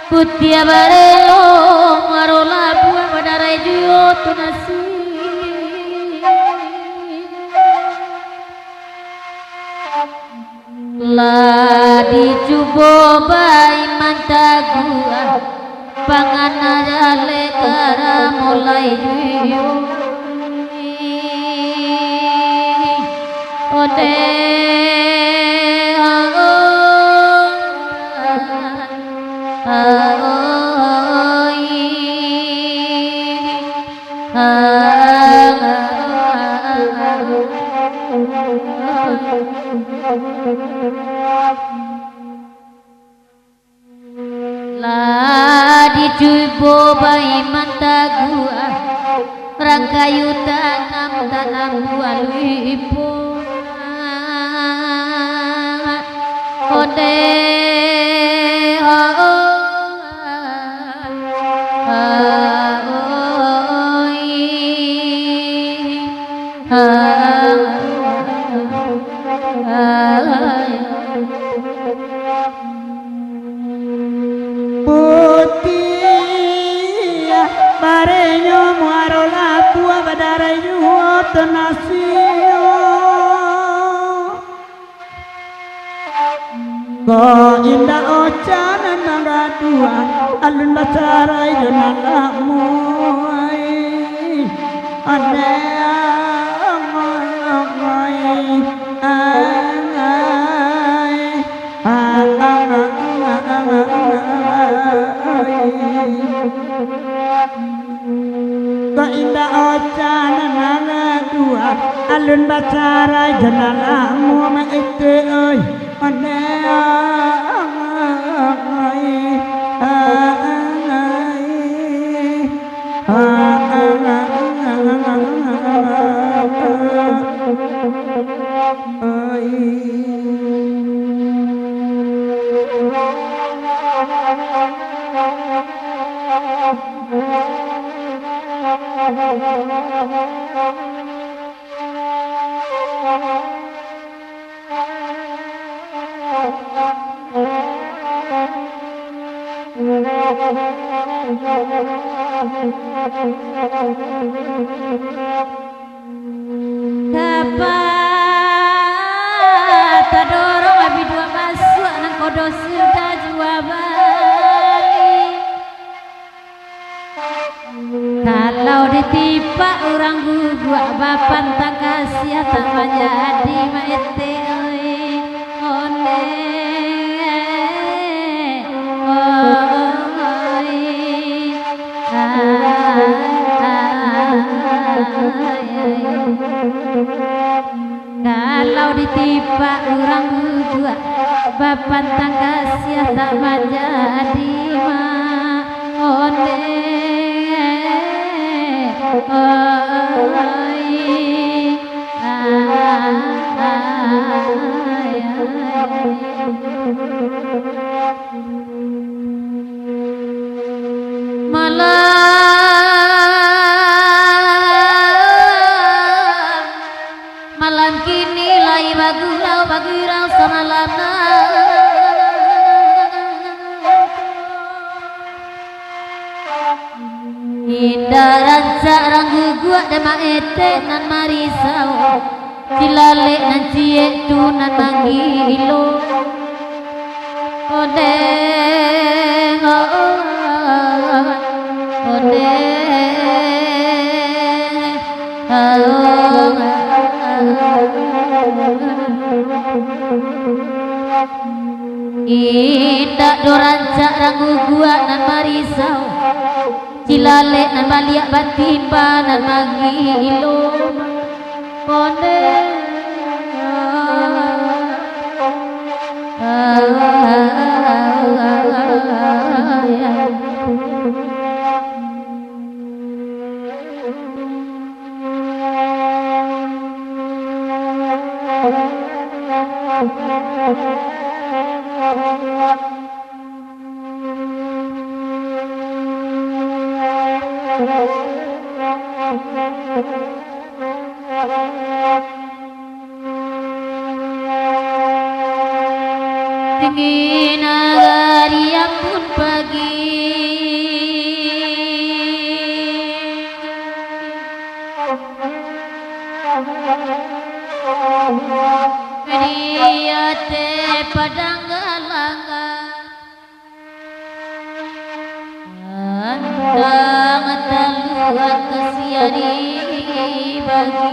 Putia barelo marola buah badarai juo tunasi la dicubo bai mantagua pangana jale kara mulai juo ode la dicubo bai mantagua rangkayu tanam buah lipo ode Putia barenyo muarola tua badarai juo tenasio ko indah ocana nangga dua alun basarai jonalamu ane Kau indah ocana nanga dua alun bacara jenalamu maite oi ane Kapa tadorong abi dua masuk nang kodo sudah jua bali kalau ditipa orang gua bapan tak kasih tak menjadi maete oi one kalau ditipa orang dua bapan tangga sia tak menjadi onde malam kini lai bagurau sanalana indah ranca ranggu gua dema ete nan marisau cilale nan cie tu nan manggilo ode ode indah doranca ranggu gua nan marisau cilale nan baliak batimba nan magilo konde Dingin hari pun pagi dia te padang galanga antang taluan kasiari bagi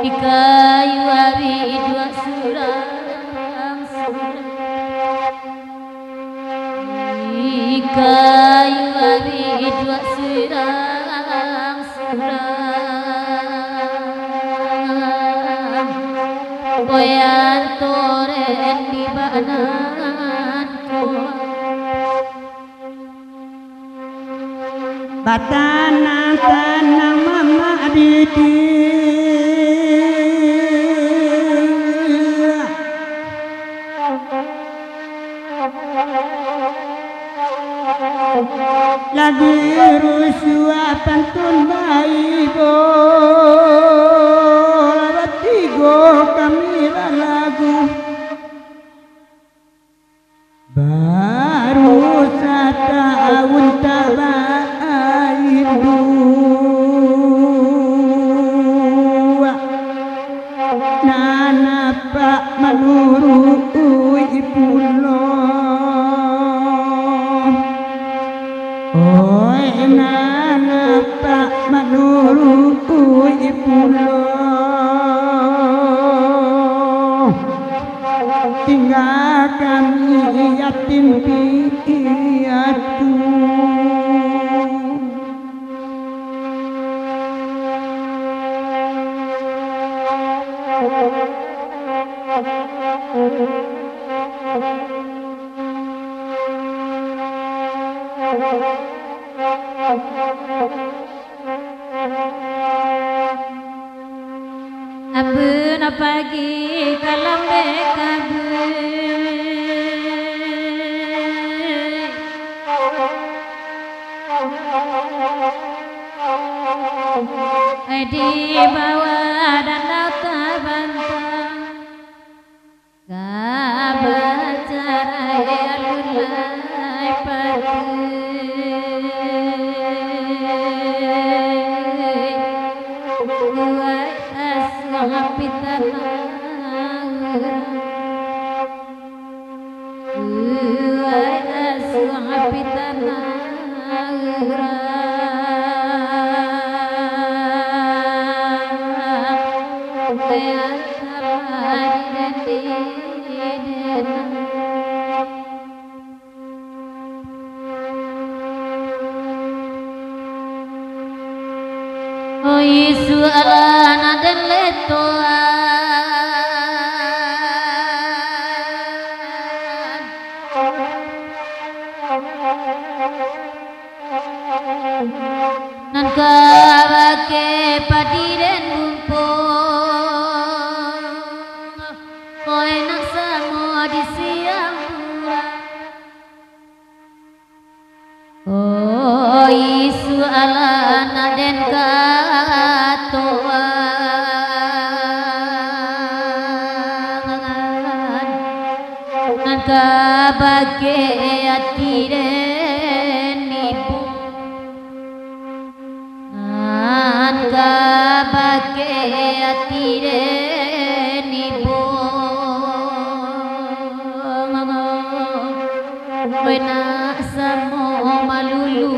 di kayu awi dua surang di kayu awi dua surang goyang toren di banan batana tanang mama didi lagi rusua pantun bayi tigo kami lagu baru setahun tabain dua nana pak menurut pulau oi nana pak menurut pulau tinggal kami yatim piatu Ambuna pagi kalambe kabe di bawah danau tabantang kabacarai alulai pagi buai asal pitanang buai asal pitanang Oh Yesu alana dan letoan nan kabake padiren bumpong oh enak samo di siang oh Yesu alana den katoan nan kabake atiren ibu nan kabake atiren ibu wena samo malulu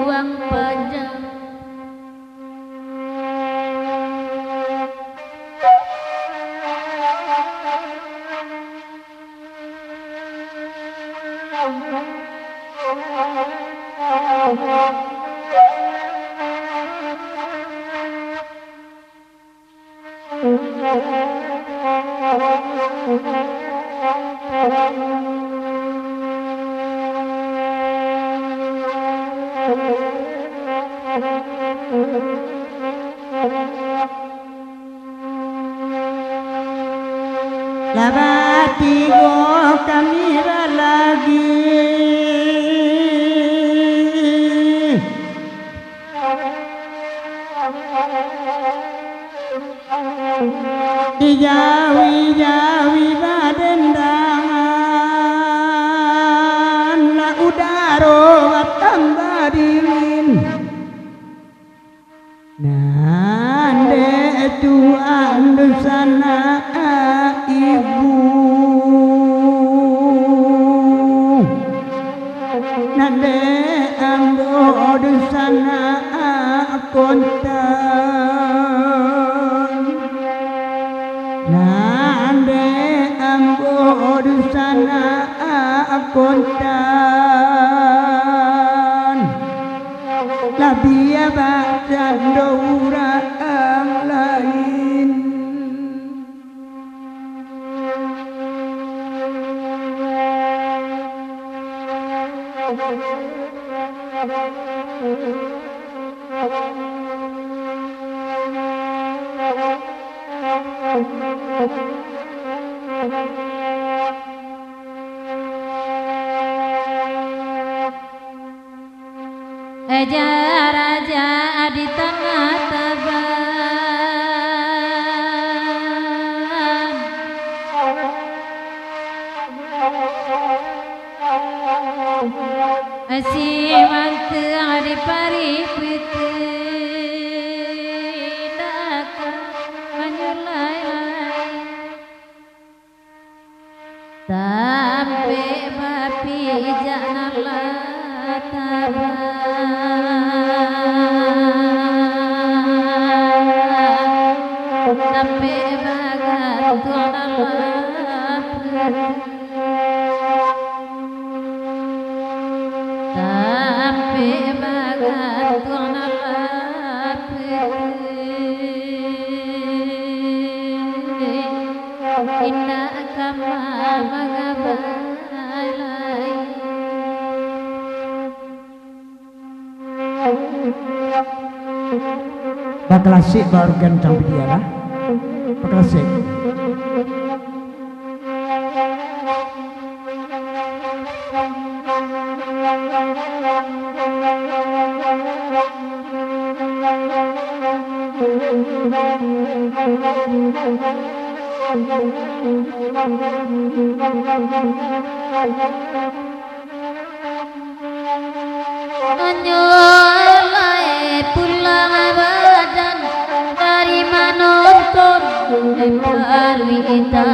ang panjang Labati go kamira lagi hadirin nande tuan sana ibu nande ambo sana kontan nande ambo sana kontan labia badan orang lain Eja raja di tanah taban si mantu di paripiti daka menyulai sampai bapi janganlah sampai bagat sampai bagat indah kama magabalai baklasik baru gantang dia lah baklasik Anyolai pulang badan dari menonton Parwita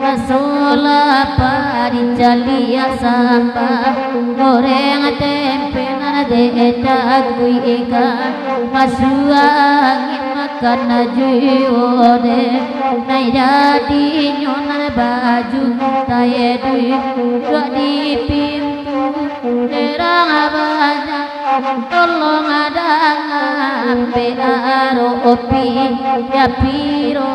Rasola Paricalia Samba goreng tempe nade takui ikan masuk angin makan najuode nai jadi nyonan baju taye dua di pintu terang banyak tolong ada ngape aropi ya piro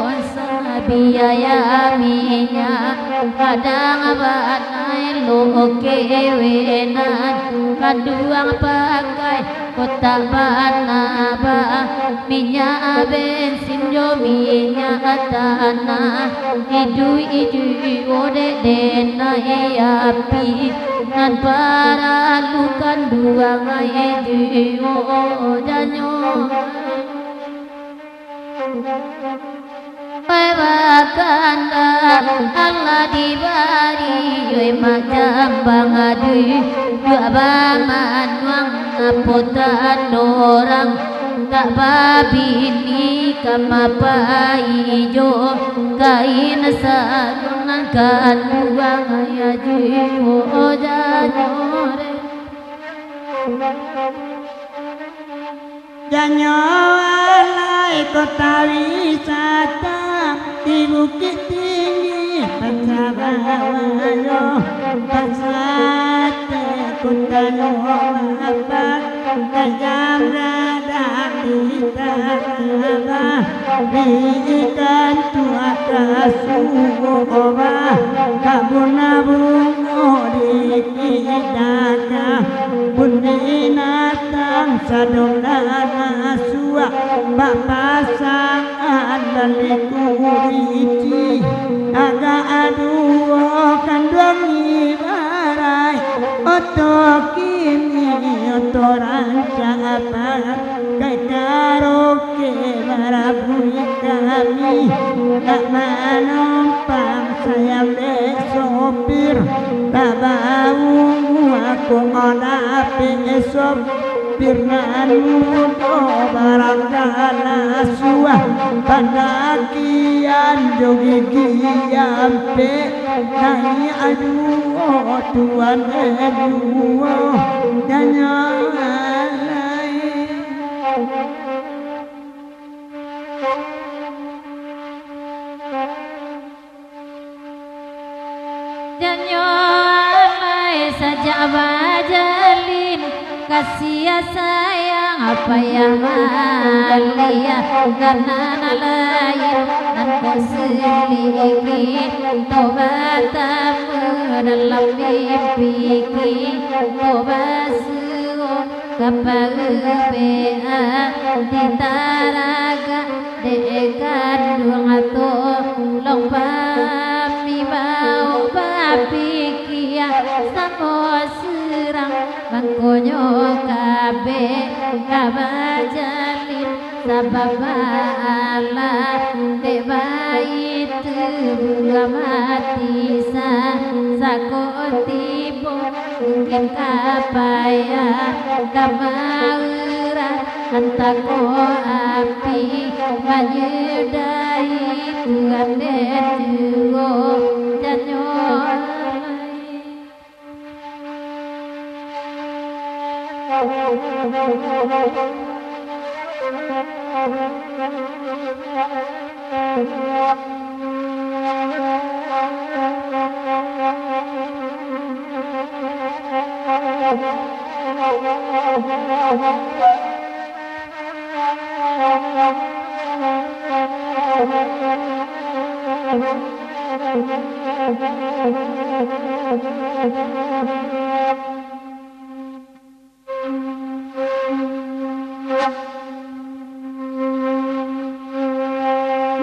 biaya minyak kadang banai lo kewenan kaduang pakai kotak banaba minyak bensin jo minyak tanah idui ode denai api nan para lukan dua ngai janyo Pebakanda Allah dibari yoi macam bangadui dua baman wang apotan orang tak babini kama paijo kain sarungan kadua ngayaju ojanyore Janyoalai kota wisata di Bukit Tinggi Pencabawayo Pasate Kutano Mapak Kajam Radang Ditaba Diikan Tua Kasuwa Kabunabungo Dikidaka Bundinatang Sadolana Suwa Bapasangan Dalikurici Aga aduo kandung ibarai Otokini otoranca apa Kai karaoke marabui kami Tak menumpang sayang dek sopir Tak bau aku ngodapi esok pirnanu do barang dana suah panakian jogi giampe nai aduh tuan aduh danyalai Danyalai saja bajalin kasih sayang apa yang malia karena lain dan keseliki tobatamu dalam mimpi tobasu kapagupea di taraga dekan duang atau lompami bau bapikia samo serang bangkonyo kabe kabajalin sababala de bait bunga mati sakotibo mungkin kapaya kabaura antako api banyudai tuan detuo janyolai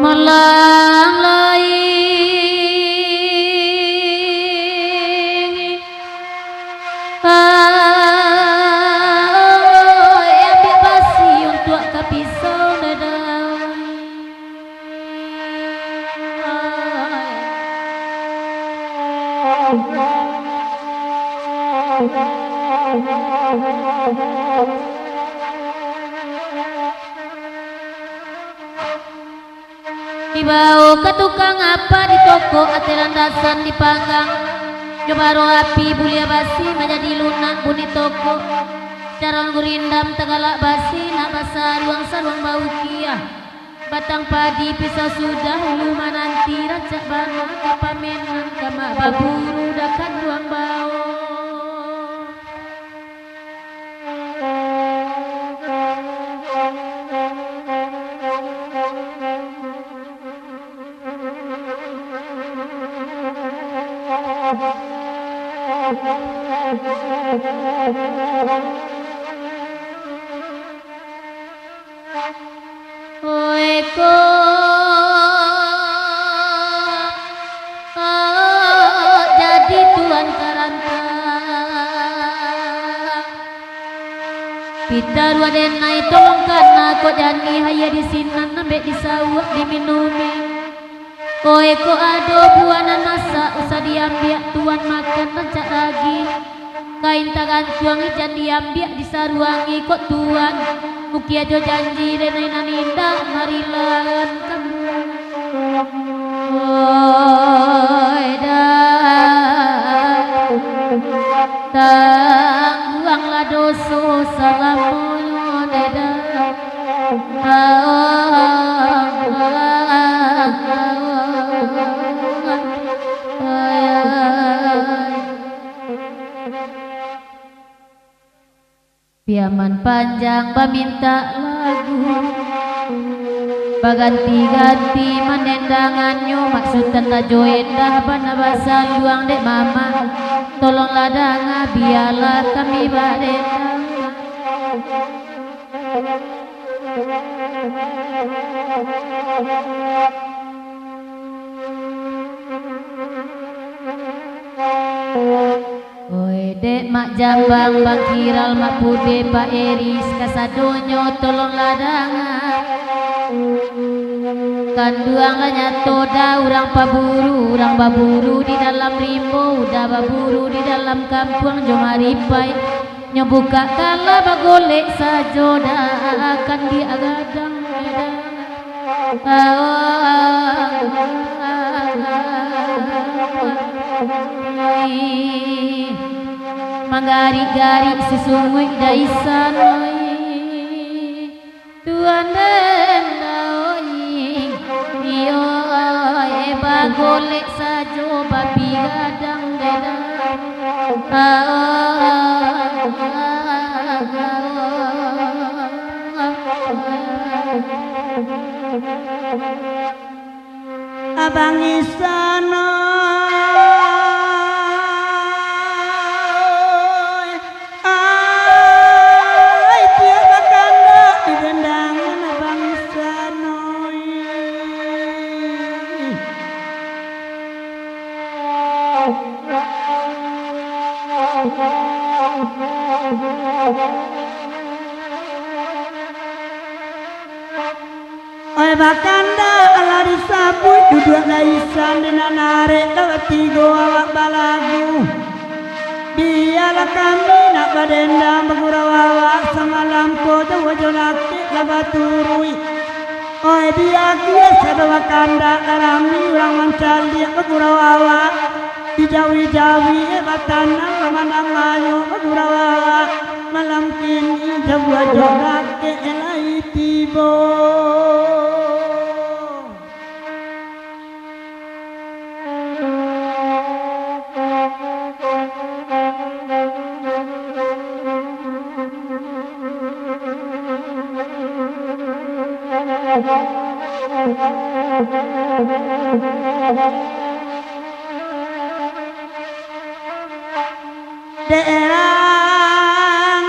malang lain ambil basi untuk kapisau dadau dibau ke tukang apa di toko ate landasan dipanggang coba roh api bulia basi menjadi lunak bunyi toko carang gurindam tegalak basi nak basah ruang sarung bau kia batang padi pisau sudah luma nanti racak bana kapamenan kamak baburu dakan ruang bau Oeko jadi tuan karanta Pita dua denai tolongkan aku jani haya di sinan nambek disawak diminumi Oeko ado buanan masak usah diambil tuan makan rancak lagi kain tangan tuang ijan diambil disaruangi kok tuan mukia jo janji denai naninda marilan kamu oi dah tangguanglah dosa salamun dah piaman panjang meminta lagu baganti-ganti menendangannya maksud tanda joendah bana basal luang dek mama tolonglah danga biarlah kami badetang Oi dek mak jambang bang kiral mak pude pak eris kasadonyo tolonglah danga kanduanglah nyato dah urang baburu di dalam rimbo udah baburu di dalam kampung jomaripai nyebuka kala bagolek sajoda akan diagadang manggari-gari sesungguh daisan tuan dan daoi iyo bagolek sajo babi gadang dedang abang isana ai tiada kanda di dendangan abang isana oi bakanda ala disabut duduk daisan dina narik lewat tigo awak balagu biarlah kami nak badendang bergurau awak semalam kota wajonaki labaturui oi dia kia sadawa kanda larami urang mancali bergurau awak dijawi-jawi batanang ramandang ayo bergurau awak malam kini jawa jonaki elai tibo Derang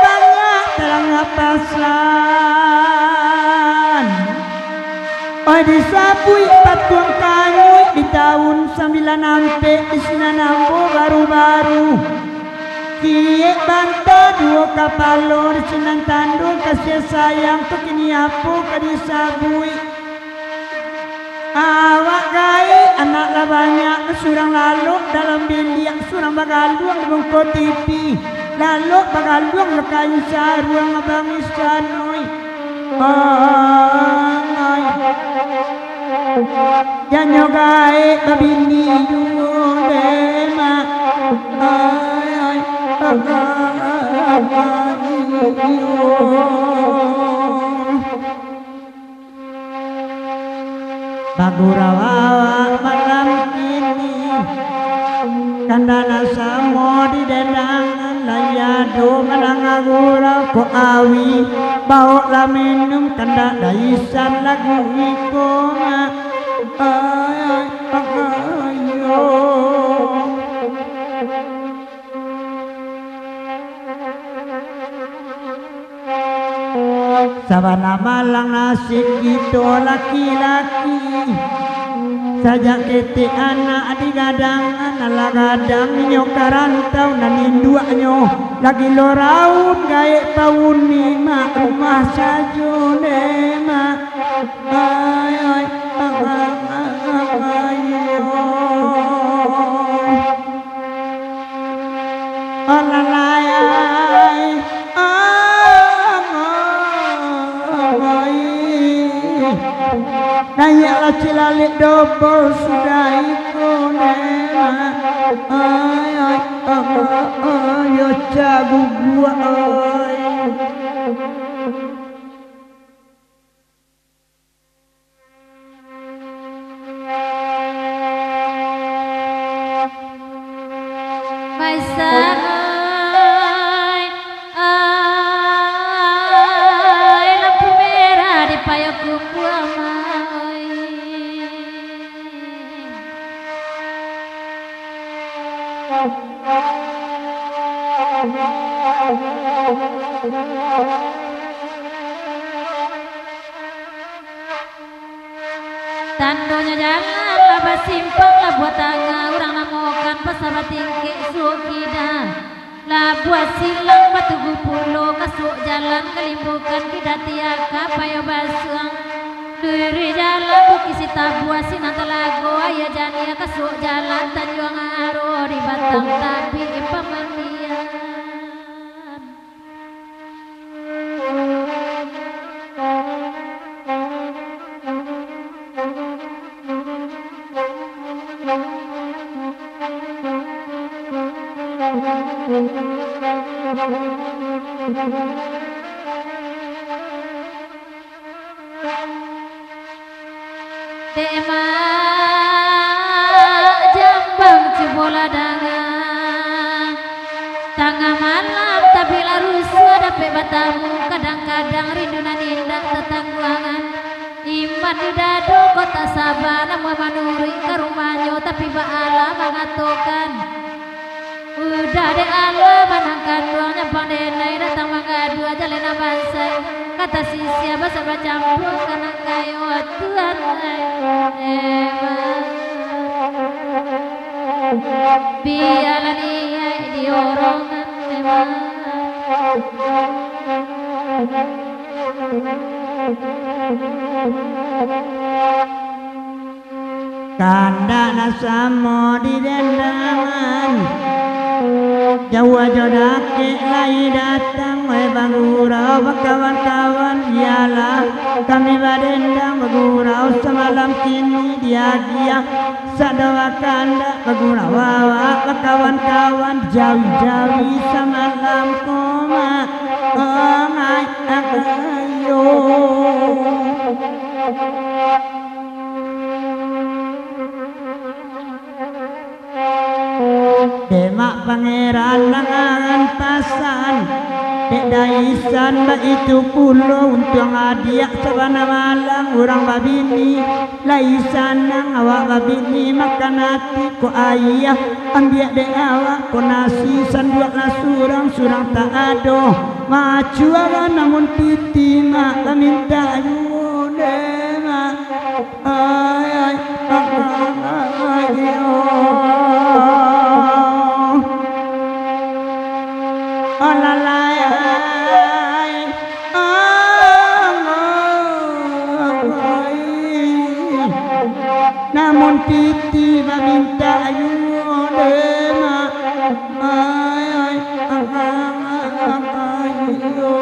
banyak terang pasan oi disapui patuang kayu di tahun 9 ampe di sina nambo baru-baru kie banta dua kapalo di sinan tandung kasih sayang pekini apu kadisabui awak gai anak lah banyak surang lalu dalam bilik surang bagaluang di bungkot TV lalu bagaluang lekain saruang abang isanoi ai janyo gai babini dema ai bagurawa malam ini kandana samo di dendangan layado manangagura ko awi bawa la minum kanda daisan lagu iko ay pagayo sabana malang nasib itu laki-laki saja kete anak digadang anak gadang nyokarantau nanin duanyo lagi loraun gaek tahun lima rumah sajo nema ay ay Nayaklah cilalik dobol sudah iku nema ay ay yo cagu gua ay Maisa lampu merah di payungku amai tandonya jalan lah simpang lah buat tangga orang namokan pasabat tinggi sukida lah buat silang batu gupulo kasuk jalan kelimbukan kidatiaka payo basuang diri jalan bukisi tabuah sinantalago ayah jania kasuk jalan tanjuang aro di batang tapi pamani Tema jambang cibola dangan tengah malam tapi larus dapat batamu kadang-kadang rindunan indah tetangguangan iman di dado kota sabana mau manuri ke rumahnya tapi ba'ala mengatukan udah deh Allah menangkan doangnya pandenai datang mengadu aja lena bangsa kata si siapa sahabat campur karena kayu Tuhan biarlah dia diorongan kanda nasamo di dendangan Jawa jodake lai datang wahai bangurau kawan-kawan ialah kami badendang bagurau semalam kini dia sadawa kanda bagurau wawa kawan-kawan jawi-jawi semalam koma ongai ayo Demak pangeran langan pasan Dek daisan mbak itu pulau Untuk ngadiak sabana malang Urang babini Laisan nang awak babini Makan hati ko ayah Ambiak dek awak ko nasi Sanduak lah surang tak ado Macu awak namun titi mak minta ayu demak ay namun titi meminta ayudema ay ayo